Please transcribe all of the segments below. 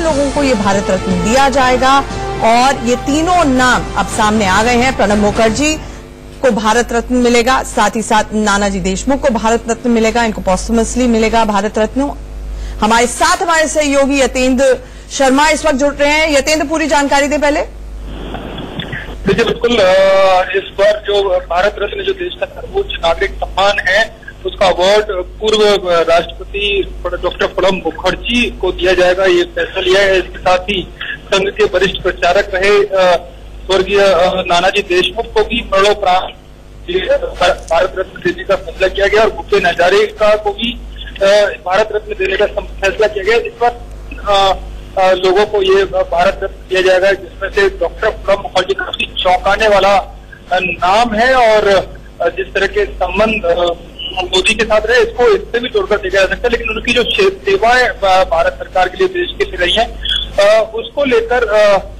लोगों को ये भारत रत्न दिया जाएगा और ये तीनों नाम अब सामने आ गए हैं। प्रणब मुखर्जी को भारत रत्न मिलेगा, साथ ही साथ नानाजी देशमुख को भारत रत्न मिलेगा, इनको पोस्टमसली मिलेगा भारत रत्न। हमारे साथ हमारे सहयोगी यतेंद्र शर्मा इस वक्त जुड़ रहे हैं। यतेंद्र, पूरी जानकारी दे पहले। देखिए, बिल्कुल इस बार जो भारत रत्न जो देश का सर्वोच्च नागरिक सम्मान है, उसका अवार्ड पूर्व राष्ट्रपति डॉक्टर प्रणब मुखर्जी को दिया जाएगा, ये फैसला लिया है। इसके साथ ही संघ के वरिष्ठ प्रचारक रहे स्वर्गीय नानाजी देशमुख को भी मरणोपरांत भारत रत्न देने का फैसला किया गया और भूपेन हजारिका को भी भारत रत्न देने का फैसला किया गया। इस बार लोगों को ये भारत रत्न दिया जाएगा, जिसमें से डॉक्टर प्रणब मुखर्जी काफी चौंकाने वाला नाम है और जिस तरह के संबंध मोदी के साथ रहे, इसको इससे भी जोड़कर देखा जा सकता है। लेकिन उनकी जो सेवाएं भारत सरकार के लिए देश के लिए रही हैं, उसको लेकर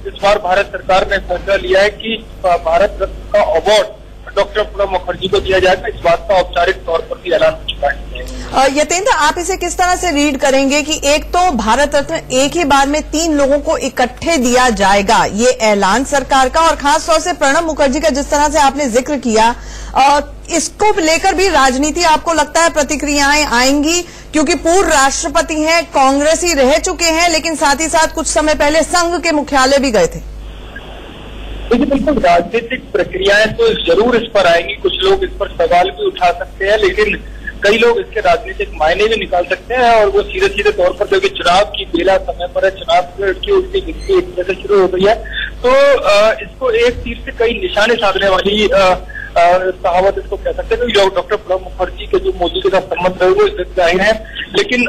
इस बार भारत सरकार ने फैसला लिया है कि भारत रत्न का अवार्ड डॉक्टर प्रणब मुखर्जी को दिया जाएगा। इस बात का औपचारिक तौर पर भी ऐलान हो चुका है। यतेंद्र, आप इसे किस तरह से रीड करेंगे कि एक तो भारत रत्न एक ही बार में 3 लोगों को इकट्ठे दिया जाएगा, ये ऐलान सरकार का, और खास तौर से प्रणब मुखर्जी का जिस तरह से आपने जिक्र किया, इसको लेकर भी राजनीति आपको लगता है प्रतिक्रियाएं आएंगी, क्योंकि पूर्व राष्ट्रपति हैं, कांग्रेसी रह चुके हैं, लेकिन साथ ही साथ कुछ समय पहले संघ के मुख्यालय भी गए थे। देखिए, बिल्कुल राजनीतिक प्रक्रियाएं तो जरूर इस पर आएंगी। कुछ लोग इस पर सवाल भी उठा सकते हैं, लेकिन कई लोग इसके राजनीतिक मायने भी निकाल सकते हैं और वो सीधे सीधे तौर पर, क्योंकि चुनाव की बेला समय पर है, चुनाव की उसकी गिनती एक तरह से शुरू हो गई है, तो इसको एक तीर से कई निशाने साधने वाली कहावत इसको कह सकते हैं। तो डॉक्टर प्रणब मुखर्जी के जो मोदी के साथ संबंध रहे वो जाहिर है, लेकिन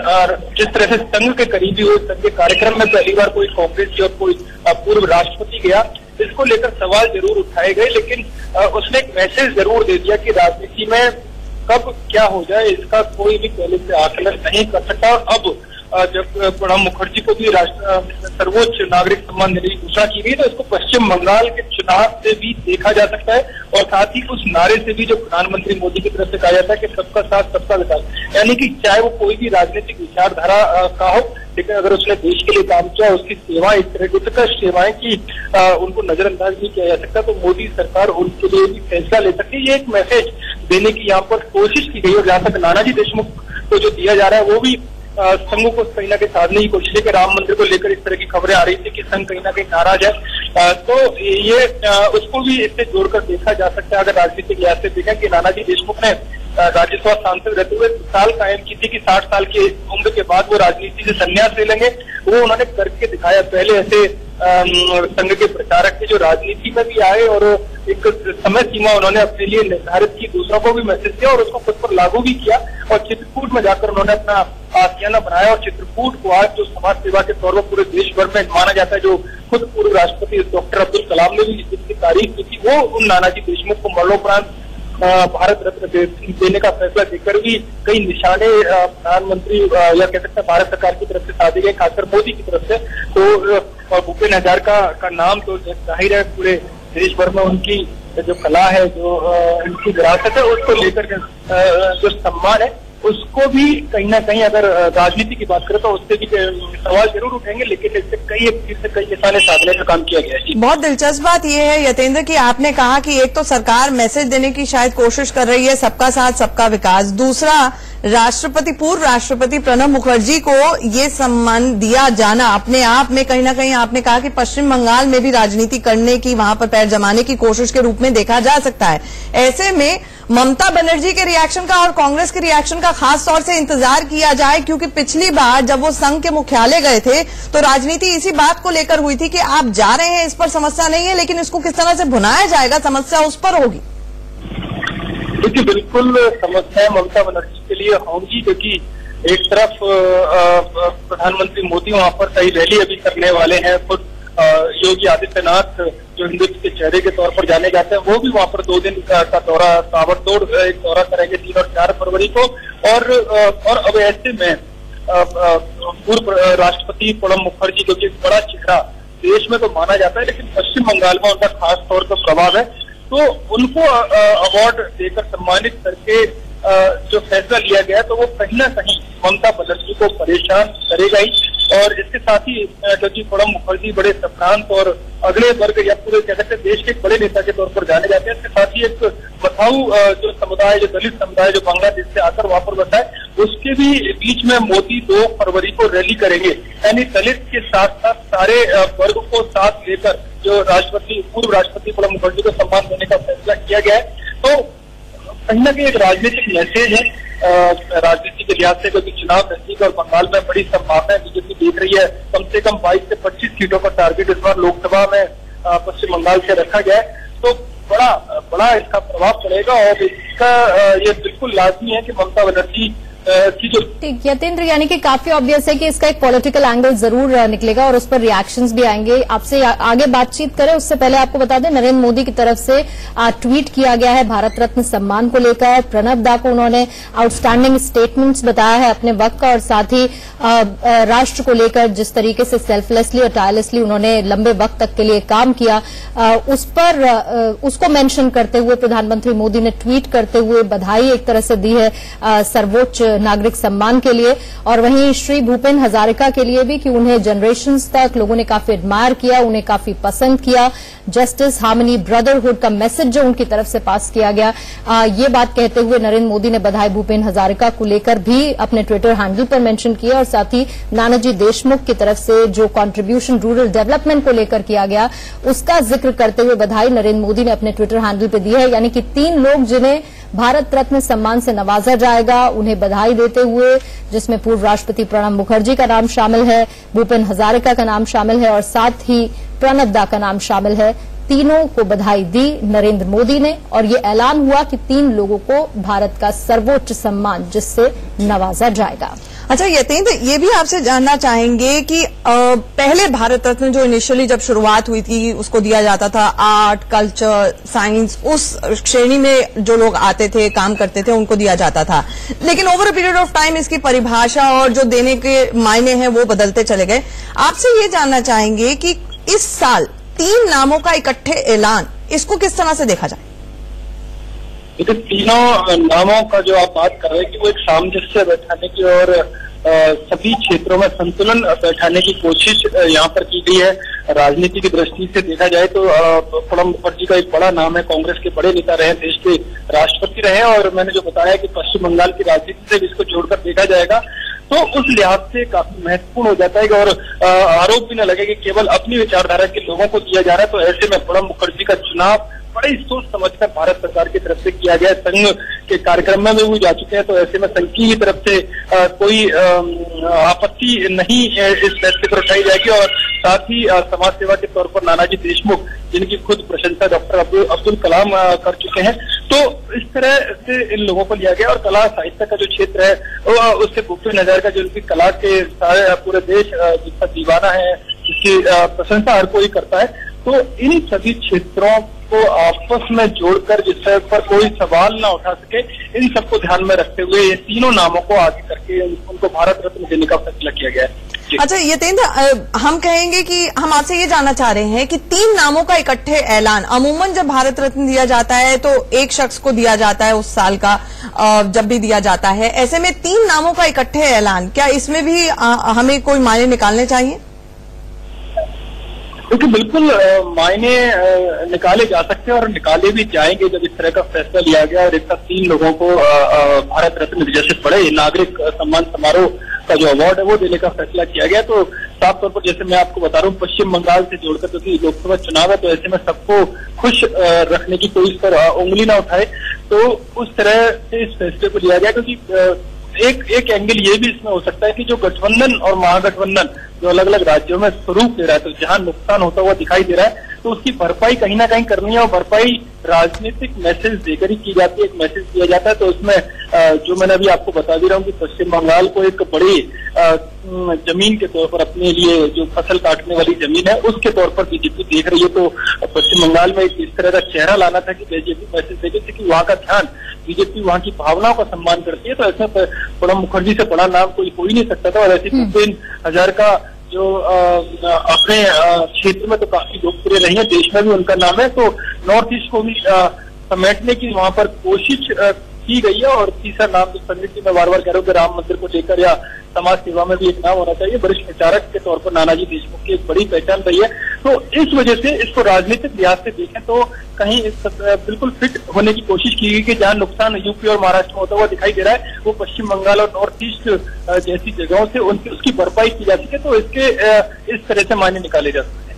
जिस तरह से संघ के करीबी हुए, संघ के कार्यक्रम में पहली बार कोई कांग्रेसी और कोई पूर्व राष्ट्रपति गया, इसको लेकर सवाल जरूर उठाए गए, लेकिन उसने एक मैसेज जरूर दे दिया कि राजनीति में कब क्या हो जाए इसका कोई भी पहले से आकलन नहीं कर सकता। और अब जब प्रणब मुखर्जी को भी सर्वोच्च नागरिक सम्मान देने की घोषणा की गई, तो इसको पश्चिम बंगाल के चुनाव से भी देखा जा सकता है और साथ ही उस नारे से भी जो प्रधानमंत्री मोदी की तरफ से कहा जाता है कि सबका साथ सबका विकास, यानी कि चाहे वो कोई भी राजनीतिक विचारधारा का हो, लेकिन अगर उसने देश के लिए काम किया, उसकी सेवाएं इस तरह की उत्कृष्ट सेवाएं की उनको नजरअंदाज नहीं किया जा सकता, तो मोदी सरकार उनके लिए भी फैसला ले सकती है। ये एक मैसेज देने की यहाँ पर कोशिश की गई और जहाँ तक नानाजी देशमुख को जो दिया जा रहा है वो भी संघ को कहीं ना कहीं साधने की कोशिश है कि राम मंदिर को लेकर इस तरह की खबरें आ रही थी कि संघ कहीं ना कहीं नाराज है, तो ये उसको भी इससे जोड़कर देखा जा सकता है। अगर राजनीतिक लिहाज से देखें कि नानाजी देशमुख ने राज्यसभा सांसद रहते हुए साल कायम की थी कि 60 साल की उम्र के बाद वो राजनीति से संन्यास ले लेंगे, वो उन्होंने करके दिखाया। पहले ऐसे संघ के प्रचारक थे जो राजनीति में भी आए और एक समय सीमा उन्होंने अपने लिए निर्धारित की, दूसरों को भी मैसेज दिया और उसको खुद पर लागू भी किया और चित्रकूट में जाकर उन्होंने अपना आशियाना बनाया और चित्रकूट को आज जो समाज सेवा के तौर पर पूरे देश भर में माना जाता है, जो खुद पूर्व राष्ट्रपति डॉक्टर अब्दुल कलाम ने भी जिसकी तारीफ की थी, वो उन नानाजी देशमुख को मरणोपरांत भारत रत्न देने का फैसला देकर भी कई निशाने प्रधानमंत्री या कह सकते हैं भारत सरकार की तरफ से साधे गए, खासकर मोदी की तरफ से। तो भूपेन हजारिका का नाम तो जाहिर है पूरे देश भर में उनकी जो कला है, जो उनकी विरासत है, उसको लेकर जो सम्मान है, उसको भी कहीं ना कहीं अगर राजनीति की बात करें तो उससे भी सवाल जरूर उठेंगे, लेकिन इससे कई निशाने साधने का काम किया गया है। बहुत दिलचस्प बात यह है यतेंद्र कि आपने कहा कि एक तो सरकार मैसेज देने की शायद कोशिश कर रही है, सबका साथ सबका विकास, दूसरा पूर्व राष्ट्रपति प्रणब मुखर्जी को ये सम्मान दिया जाना अपने आप में कहीं ना कहीं आपने कहा कि पश्चिम बंगाल में भी राजनीति करने की, वहां पर पैर जमाने की कोशिश के रूप में देखा जा सकता है। ऐसे में ममता बनर्जी के रिएक्शन का और कांग्रेस के रिएक्शन का खास तौर से इंतजार किया जाए, क्योंकि पिछली बार जब वो संघ के मुख्यालय गए थे तो राजनीति इसी बात को लेकर हुई थी कि आप जा रहे हैं, इस पर समस्या नहीं है, लेकिन इसको किस तरह से भुनाया जाएगा, समस्या उस पर होगी। देखिए, बिल्कुल समस्याएं ममता बनर्जी के लिए होंगी, क्योंकि एक तरफ प्रधानमंत्री मोदी वहां पर कई रैली अभी करने वाले हैं, खुद योगी आदित्यनाथ जो हिंदुत्व के चेहरे के तौर पर जाने जाते हैं, वो भी वहां पर 2 दिन का दौरा, ताबड़तोड़ एक दौरा करेंगे 3 और 4 फरवरी को। और अब ऐसे में पूर्व राष्ट्रपति प्रणब मुखर्जी जो कि एक बड़ा चेहरा देश में तो माना जाता है, लेकिन पश्चिम बंगाल में उनका खास तौर पर प्रभाव है, तो उनको अवार्ड देकर सम्मानित करके जो फैसला लिया गया तो वो कहीं ना कहीं ममता बनर्जी को परेशान करेगा ही। और इसके साथ ही क्योंकि प्रणब मुखर्जी बड़े संभ्रांत और अगले वर्ग या पूरे कह सकते देश के एक बड़े नेता के तौर पर जाने जाते हैं, इसके साथ ही एक मथाऊ जो समुदाय, जो दलित समुदाय जो बांग्लादेश से आकर वहां पर बसा है, उसके भी बीच में मोदी 2 फरवरी को रैली करेंगे। यानी दलित के साथ साथ सारे वर्ग को साथ लेकर जो पूर्व राष्ट्रपति प्रणब मुखर्जी को सम्मान देने का फैसला किया गया है। तो कहीं ना कहीं एक राजनीतिक मैसेज है राजनीति के लिहाज से, क्योंकि चुनाव नजदीक और बंगाल में बड़ी संभावना बीजेपी देख रही है। कम से कम 22 से 25 सीटों का टारगेट इस बार लोकसभा में पश्चिम बंगाल से रखा गया है। तो बड़ा इसका प्रभाव पड़ेगा और इसका ये बिल्कुल लाजमी है कि ममता बनर्जी की जो ठीक यतेंद्र, यानी कि काफी ऑब्वियस है कि इसका एक पॉलिटिकल एंगल जरूर निकलेगा और उस पर रिएक्शंस भी आएंगे। आपसे आगे बातचीत करें उससे पहले आपको बता दें, नरेंद्र मोदी की तरफ से ट्वीट किया गया है भारत रत्न सम्मान को लेकर। प्रणब दा को उन्होंने आउटस्टैंडिंग स्टेटमेंट्स बताया है अपने वक्त का, और साथ ही राष्ट्र को लेकर जिस तरीके से सेल्फलेसली और टायरलेसली उन्होंने लंबे वक्त तक के लिए काम किया, उस पर उसको मेंशन करते हुए प्रधानमंत्री मोदी ने ट्वीट करते हुए बधाई एक तरह से दी है सर्वोच्च नागरिक सम्मान के लिए। और वहीं श्री भूपेन हजारिका के लिए भी कि उन्हें जनरेशंस तक लोगों ने काफी एडमायर किया, उन्हें काफी पसंद किया। जस्टिस, हार्मनी, ब्रदरहुड का मैसेज जो उनकी तरफ से पास किया गया, ये बात कहते हुए नरेंद्र मोदी ने बधाई भूपेन हजारिका को लेकर भी अपने ट्विटर हैंडल पर मेंशन किया। और साथ ही नानाजी देशमुख की तरफ से जो कंट्रीब्यूशन रूरल डेवलपमेंट को लेकर किया गया, उसका जिक्र करते हुए बधाई नरेंद्र मोदी ने अपने ट्विटर हैंडल पर दी है। यानी कि 3 लोग जिन्हें भारत रत्न सम्मान से नवाजा जाएगा, उन्हें बधाई देते हुए, जिसमें पूर्व राष्ट्रपति प्रणब मुखर्जी का नाम शामिल है, भूपेन हजारिका का नाम शामिल है और साथ ही प्रणब दा का नाम शामिल है। तीनों को बधाई दी नरेंद्र मोदी ने और ये ऐलान हुआ कि 3 लोगों को भारत का सर्वोच्च सम्मान जिससे नवाजा जाएगा। अच्छा यतेंद्र, ये भी आपसे जानना चाहेंगे कि पहले भारत रत्न जो इनिशियली जब शुरुआत हुई थी उसको दिया जाता था आर्ट, कल्चर, साइंस, उस श्रेणी में जो लोग आते थे, काम करते थे, उनको दिया जाता था। लेकिन over a period of time इसकी परिभाषा और जो देने के मायने हैं वो बदलते चले गए। आपसे ये जानना चाहेंगे कि इस साल 3 नामों का इकट्ठे ऐलान, इसको किस तरह से देखा जाए? देखिए, तीनों नामों का जो आप बात कर रहे हैं कि वो एक सामंजस्य बैठाने की और सभी क्षेत्रों में संतुलन बैठाने की कोशिश यहाँ पर की गई है। राजनीति की दृष्टि से देखा जाए तो प्रणब मुखर्जी का एक बड़ा नाम है, कांग्रेस के बड़े नेता रहे, देश के राष्ट्रपति रहे और मैंने जो बताया कि पश्चिम बंगाल की राजनीति से भी इसको जोड़कर देखा जाएगा तो उस लिहाज से काफी महत्वपूर्ण हो जाता है और आरोप भी न लगे कि केवल अपनी विचारधारा के लोगों को दिया जा रहा है। तो ऐसे में प्रणब मुखर्जी का चुनाव बड़े सोच समझकर भारत सरकार की तरफ से किया गया। संघ के कार्यक्रम में भी वो जा चुके हैं, तो ऐसे में संघ की तरफ से कोई आपत्ति नहीं इस फैसले पर उठाई जाएगी। और साथ ही समाज सेवा के तौर पर नानाजी देशमुख, जिनकी खुद प्रशंसा डॉक्टर अब्दुल कलाम कर चुके हैं, तो इस तरह से इन लोगों को लिया गया। और कला साहित्य का जो क्षेत्र है उससे भूपेन हजारिका जो उनकी कला के सारे पूरे देश जिसका दीवाना है, जिसकी प्रशंसा हर कोई करता है, तो इन सभी क्षेत्रों को आपस में जोड़कर जिस पर कोई सवाल ना उठा सके, इन सबको ध्यान में रखते हुए ये तीनों नामों को आगे करके उनको भारत रत्न देने का फैसला किया गया है। अच्छा यतेंद्र, हम कहेंगे कि हम आपसे ये जानना चाह रहे हैं कि 3 नामों का इकट्ठे ऐलान, अमूमन जब भारत रत्न दिया जाता है तो एक शख्स को दिया जाता है उस साल का, जब भी दिया जाता है, ऐसे में 3 नामों का इकट्ठे ऐलान, क्या इसमें भी हमें कोई मायने निकालने चाहिए? क्योंकि बिल्कुल मायने निकाले जा सकते हैं और निकाले भी जाएंगे जब इस तरह का फैसला लिया गया और एक साथ 3 लोगों को भारत रत्न जैसे बड़े नागरिक सम्मान समारोह का जो अवार्ड है वो देने का फैसला किया गया। तो साफ तौर पर जैसे मैं आपको बता रहा हूँ, पश्चिम बंगाल से जोड़कर क्योंकि लोकसभा चुनाव है, तो ऐसे में सबको खुश रखने की कोई इस पर उंगली ना उठाए, तो उस तरह से इस फैसले को लिया गया। क्योंकि एक एंगल ये भी इसमें हो सकता है कि जो गठबंधन और महागठबंधन जो अलग अलग राज्यों में स्वरूप ले रहा है, तो जहां नुकसान होता हुआ दिखाई दे रहा है, तो उसकी भरपाई कहीं ना कहीं करनी है और भरपाई राजनीतिक मैसेज देकर ही की जाती है, एक मैसेज दिया जाता है। तो उसमें जो मैंने अभी आपको बता भी रहा हूँ कि पश्चिम बंगाल को एक बड़ी जमीन के तौर पर अपने लिए जो फसल काटने वाली जमीन है उसके तौर पर बीजेपी देख रही है। तो पश्चिम बंगाल में इस तरह का चेहरा लाना था कि बीजेपी मैसेज देगी कि वहाँ का ध्यान, बीजेपी वहाँ की भावनाओं का सम्मान करती है। तो ऐसे प्रणब मुखर्जी से बड़ा नाम कोई हो ही नहीं सकता था। और ऐसी भूपेन हजारिका जो अपने क्षेत्र में तो काफी लोकप्रिय रही है, देश में भी उनका नाम है, तो नॉर्थ ईस्ट को भी समेटने की वहां पर कोशिश की गई है। और तीसरा नाम जो संदिग्ध मैं बार बार कह रहा हूँ कि राम मंदिर को लेकर या समाज सेवा में भी एक नाम होना चाहिए, वरिष्ठ प्रचारक के तौर पर नानाजी देशमुख की एक बड़ी पहचान रही है। तो इस वजह से इसको राजनीतिक लिहाज से देखें तो कहीं बिल्कुल फिट होने की कोशिश की गई कि जहां नुकसान यूपी और महाराष्ट्र में होता हुआ दिखाई दे रहा है वो पश्चिम बंगाल और नॉर्थ ईस्ट जैसी जगहों से उसकी भरपाई की जा सके, तो इसके इस तरह से मायने निकाले जा सकते हैं।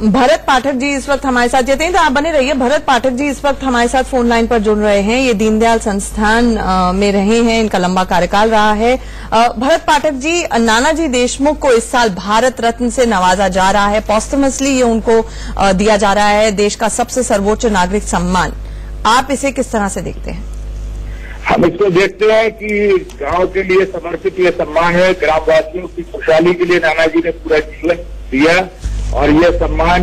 भरत पाठक जी इस वक्त हमारे साथ तो आप बने रहिए। भरत पाठक जी इस वक्त हमारे साथ फोन लाइन पर जुड़ रहे हैं। ये दीनदयाल संस्थान में रहे हैं, इनका लंबा कार्यकाल रहा है। भरत पाठक जी, नानाजी देशमुख को इस साल भारत रत्न से नवाजा जा रहा है, पॉस्टमसली ये उनको दिया जा रहा है, देश का सबसे सर्वोच्च नागरिक सम्मान। आप इसे किस तरह से देखते हैं? हम इसको देखते हैं कि गांव के लिए समर्पित ये सम्मान है, ग्रामवासियों की खुशहाली के लिए नानाजी ने पूरा जीवन दिया और ये सम्मान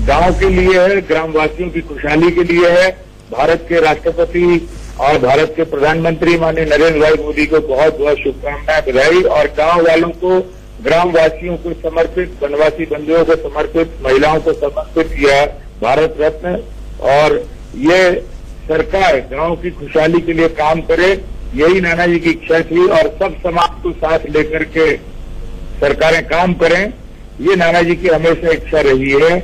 गांव के लिए है, ग्रामवासियों की खुशहाली के लिए है। भारत के राष्ट्रपति और भारत के प्रधानमंत्री माननीय नरेंद्र भाई मोदी को बहुत बहुत शुभकामनाएं, बधाई। और गांव वालों को, ग्रामवासियों को समर्पित, वनवासी बंधुओं को समर्पित, महिलाओं को समर्पित यह भारत रत्न। और ये सरकार गांव की खुशहाली के लिए काम करे, यही नानाजी की इच्छा थी और सब समाज को साथ लेकर के सरकारें काम करें, ये नानाजी की हमेशा इच्छा रही है।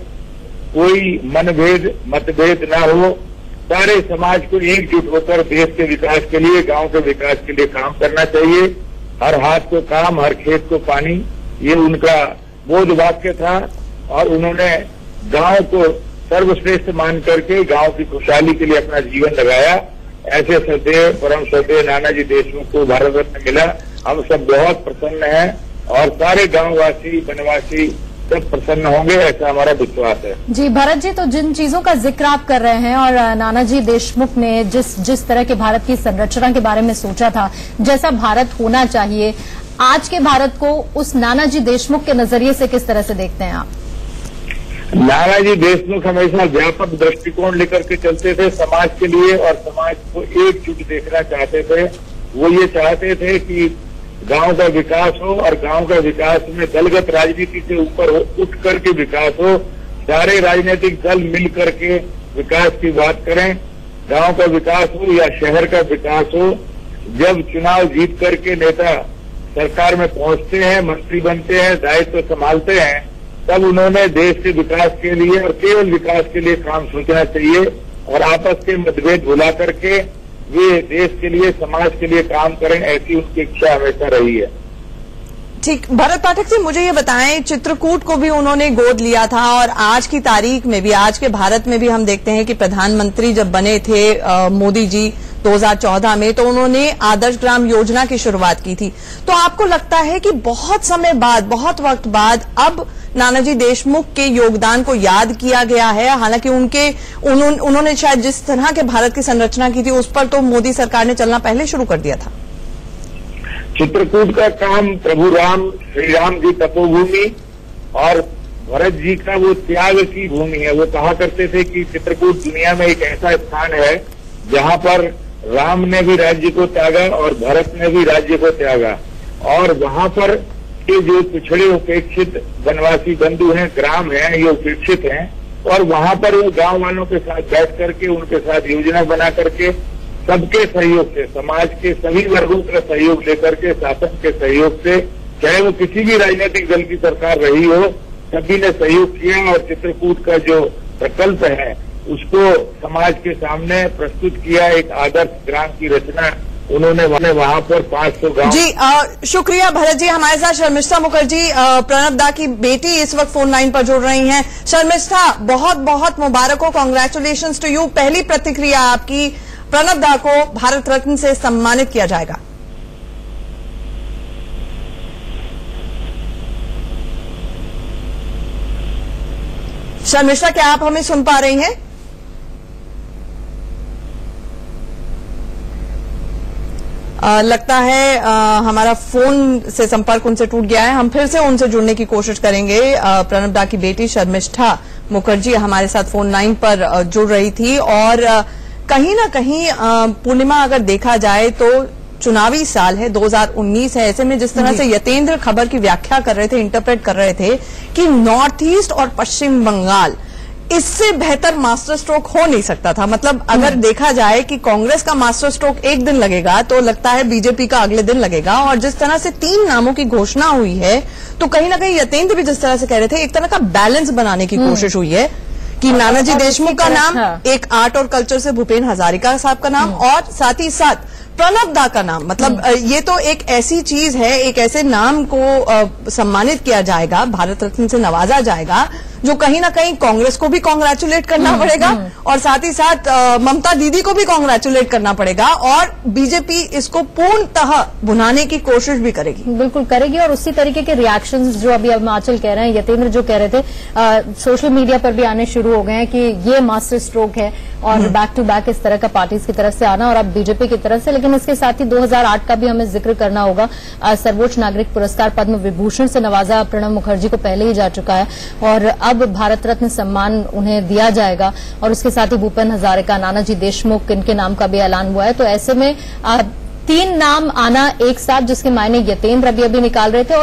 कोई मनभेद मतभेद ना हो, सारे समाज को एकजुट होकर देश के विकास के लिए, गांव के विकास के लिए काम करना चाहिए। हर हाथ को काम, हर खेत को पानी, ये उनका बोध वाक्य था और उन्होंने गांव को सर्वश्रेष्ठ मान करके गांव की खुशहाली के लिए अपना जीवन लगाया। ऐसे सदैव परम सदैव नानाजी देशमुख को भारत रत्न मिला। हम सब बहुत प्रसन्न हैं और सारे गांववासी, वनवासी सब प्रसन्न होंगे, ऐसा हमारा विश्वास है। जी भरत जी, तो जिन चीजों का जिक्र आप कर रहे हैं और नानाजी देशमुख ने जिस तरह के भारत की संरचना के बारे में सोचा था, जैसा भारत होना चाहिए, आज के भारत को उस नानाजी देशमुख के नजरिए से किस तरह से देखते हैं आप? नानाजी देशमुख हमेशा व्यापक दृष्टिकोण लेकर के चलते थे समाज के लिए और समाज को एकजुट देखना चाहते थे। वो ये चाहते थे कि गांव का विकास हो और गांव का विकास में दलगत राजनीति से ऊपर उठ करके विकास हो। सारे राजनीतिक दल मिल करके विकास की बात करें, गांव का विकास हो या शहर का विकास हो। जब चुनाव जीत करके नेता सरकार में पहुंचते हैं, मंत्री बनते हैं, दायित्व संभालते हैं, तब उन्होंने देश के विकास के लिए और केवल विकास के लिए काम सोचना चाहिए और आपस के मतभेद भुला करके वे देश के लिए, समाज के लिए काम करें, ऐसी उनकी इच्छा हमेशा रही है। ठीक, भरत पाठक जी मुझे ये बताएं, चित्रकूट को भी उन्होंने गोद लिया था और आज की तारीख में भी, आज के भारत में भी हम देखते हैं कि प्रधानमंत्री जब बने थे मोदी जी 2014 में, तो उन्होंने आदर्श ग्राम योजना की शुरुआत की थी। तो आपको लगता है कि बहुत समय बाद, बहुत वक्त बाद अब नानाजी देशमुख के योगदान को याद किया गया है? हालांकि उन्होंने शायद जिस तरह के भारत की संरचना की थी उस पर तो मोदी सरकार ने चलना पहले शुरू कर दिया था। चित्रकूट का काम प्रभु राम, श्री राम की तपोभूमि और भरत जी का वो त्याग की भूमि है। वो कहा करते थे कि चित्रकूट दुनिया में एक ऐसा स्थान है जहां पर राम ने भी राज्य को त्यागा और भरत ने भी राज्य को त्यागा, और वहां पर के जो पिछड़े उपेक्षित वनवासी बंधु हैं, ग्राम हैं, ये उपेक्षित हैं, और वहां पर वो गांव वालों के साथ बैठ करके, उनके साथ योजना बना करके, सबके सहयोग से, समाज के सभी वर्गों का सहयोग लेकर के, शासन के सहयोग से, चाहे वो किसी भी राजनीतिक दल की सरकार रही हो, सभी ने सहयोग किया और चित्रकूट का जो प्रकल्प है उसको समाज के सामने प्रस्तुत किया। एक आदर्श ग्राम की रचना उन्होंने वहां पर 500 गांव। जी शुक्रिया भरत जी। हमारे साथ शर्मिष्ठा मुखर्जी, प्रणब दा की बेटी, इस वक्त फोन लाइन पर जुड़ रही हैं। शर्मिष्ठा, बहुत बहुत मुबारक हो, कांग्रेचुलेशंस टू यू। पहली प्रतिक्रिया आपकी, प्रणब दा को भारत रत्न से सम्मानित किया जाएगा। शर्मिष्ठा, क्या आप हमें सुन पा रही हैं? लगता है हमारा फोन से संपर्क उनसे टूट गया है। हम फिर से उनसे जुड़ने की कोशिश करेंगे। प्रणब दा की बेटी शर्मिष्ठा मुखर्जी हमारे साथ फोन लाइन पर जुड़ रही थी और कहीं ना कहीं पूर्णिमा, अगर देखा जाए तो चुनावी साल है, 2019 है। ऐसे में जिस तरह से यतेंद्र खबर की व्याख्या कर रहे थे, इंटरप्रेट कर रहे थे कि नॉर्थ ईस्ट और पश्चिम बंगाल इससे बेहतर मास्टर स्ट्रोक हो नहीं सकता था। मतलब अगर देखा जाए कि कांग्रेस का मास्टर स्ट्रोक एक दिन लगेगा तो लगता है बीजेपी का अगले दिन लगेगा। और जिस तरह से 3 नामों की घोषणा हुई है तो कहीं ना कहीं यतेंद्र भी जिस तरह से कह रहे थे, एक तरह का बैलेंस बनाने की कोशिश हुई है कि नानाजी देशमुख का नाम, एक आर्ट और कल्चर से भूपेन हजारिका साहब का नाम, और साथ ही साथ प्रणब दा का नाम। मतलब ये तो एक ऐसी चीज है, एक ऐसे नाम को सम्मानित किया जाएगा, भारत रत्न से नवाजा जाएगा, जो कहीं ना कहीं कांग्रेस को भी कांग्रेचुलेट करना पड़ेगा और साथ ही साथ ममता दीदी को भी कांग्रेचुलेट करना पड़ेगा, और बीजेपी इसको पूर्णतः भुनाने की कोशिश भी करेगी। बिल्कुल करेगी। और उसी तरीके के रिएक्शंस जो अभी हिमाचल कह रहे हैं, यतेंद्र जो कह रहे थे, सोशल मीडिया पर भी आने शुरू हो गए हैं कि ये मास्टर स्ट्रोक है और बैक टू बैक इस तरह का पार्टीज की तरफ से आना, और अब बीजेपी की तरफ से। लेकिन इसके साथ ही 2008 का भी हमें जिक्र करना होगा। सर्वोच्च नागरिक पुरस्कार पद्म विभूषण से नवाजा प्रणब मुखर्जी को पहले ही जा चुका है, और अब भारत रत्न सम्मान उन्हें दिया जाएगा। और उसके साथ ही भूपेन हजारिका, नानाजी देशमुख, इनके नाम का भी ऐलान हुआ है। तो ऐसे में 3 नाम आना एक साथ, जिसके मायने यतेंद्र अभी निकाल रहे थे,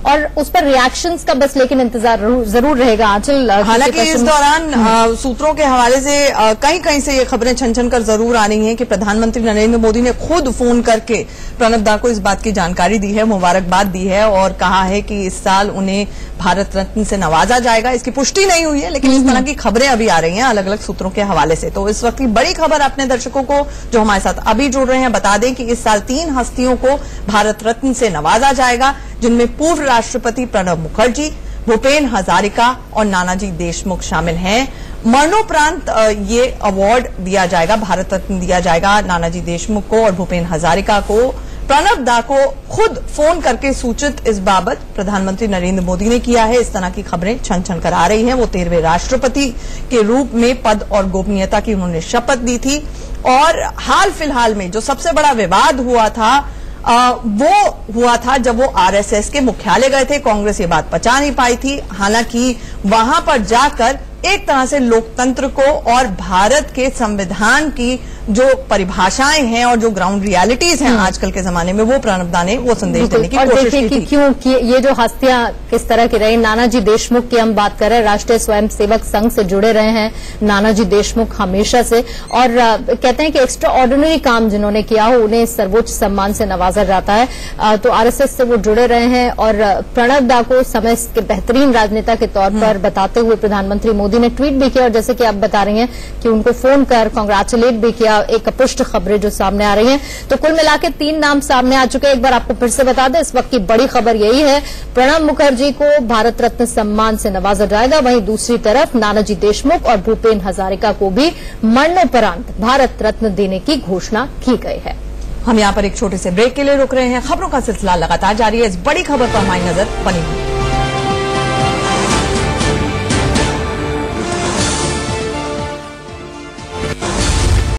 और उस पर रिएक्शंस का बस लेकिन इंतजार जरूर रहेगा। आंचल, हालांकि इस दौरान सूत्रों के हवाले से कहीं से ये खबरें छन कर जरूर आ रही हैं कि प्रधानमंत्री नरेंद्र मोदी ने खुद फोन करके प्रणब दा को इस बात की जानकारी दी है, मुबारकबाद दी है, और कहा है कि इस साल उन्हें भारत रत्न से नवाजा जाएगा। इसकी पुष्टि नहीं हुई है, लेकिन इस तरह की खबरें अभी आ रही हैं अलग अलग सूत्रों के हवाले से। तो इस वक्त की बड़ी खबर अपने दर्शकों को जो हमारे साथ अभी जुड़ रहे हैं बता दें कि इस साल 3 हस्तियों को भारत रत्न से नवाजा जाएगा, जिनमें पूर्व राष्ट्रपति प्रणब मुखर्जी, भूपेन हजारिका और नानाजी देशमुख शामिल हैं। मरणोपरांत ये अवार्ड दिया जाएगा, भारत रत्न दिया जाएगा नानाजी देशमुख को और भूपेन हजारिका को। प्रणब दा को खुद फोन करके सूचित इस बाबत प्रधानमंत्री नरेंद्र मोदी ने किया है। इस तरह की खबरें छन कर आ रही हैं। वो 13वें राष्ट्रपति के रूप में पद और गोपनीयता की उन्होंने शपथ दी थी, और हाल फिलहाल में जो सबसे बड़ा विवाद हुआ था वो हुआ था जब वो आरएसएस के मुख्यालय गए थे। कांग्रेस ये बात पचा नहीं पाई थी। हालांकि वहां पर जाकर एक तरह से लोकतंत्र को और भारत के संविधान की जो परिभाषाएं हैं और जो ग्राउंड रियलिटीज हैं आजकल के जमाने में, वो प्रणब दा ने वो संदेश देने की कोशिश की थी। क्यों ये जो हस्तियां किस तरह की रही। नानाजी देशमुख की हम बात कर रहे हैं, राष्ट्रीय स्वयंसेवक संघ से जुड़े रहे हैं नानाजी देशमुख हमेशा से, और कहते हैं कि एक्स्ट्रा ऑर्डिनरी काम जिन्होंने किया हो उन्हें सर्वोच्च सम्मान से नवाजा जाता है। तो आरएसएस से वो जुड़े रहे हैं, और प्रणब दा को समय के बेहतरीन राजनेता के तौर पर बताते हुए प्रधानमंत्री मोदी ने ट्वीट भी किया, और जैसे कि आप बता रही हैं कि उनको फोन कर कांग्रेचुलेट भी किया। एक अपुष्ट खबरें जो सामने आ रही हैं। तो कुल मिला के 3 नाम सामने आ चुके हैं। एक बार आपको फिर से बता दें, इस वक्त की बड़ी खबर यही है, प्रणब मुखर्जी को भारत रत्न सम्मान से नवाजा जाएगा। वहीं दूसरी तरफ नानाजी देशमुख और भूपेन हजारिका को भी मरणोपरांत भारत रत्न देने की घोषणा की गई है। हम यहाँ पर एक छोटे से ब्रेक के लिए रुक रहे हैं। खबरों का सिलसिला लगातार जारी है। इस बड़ी खबर पर हमारी नजर बनी हुई है।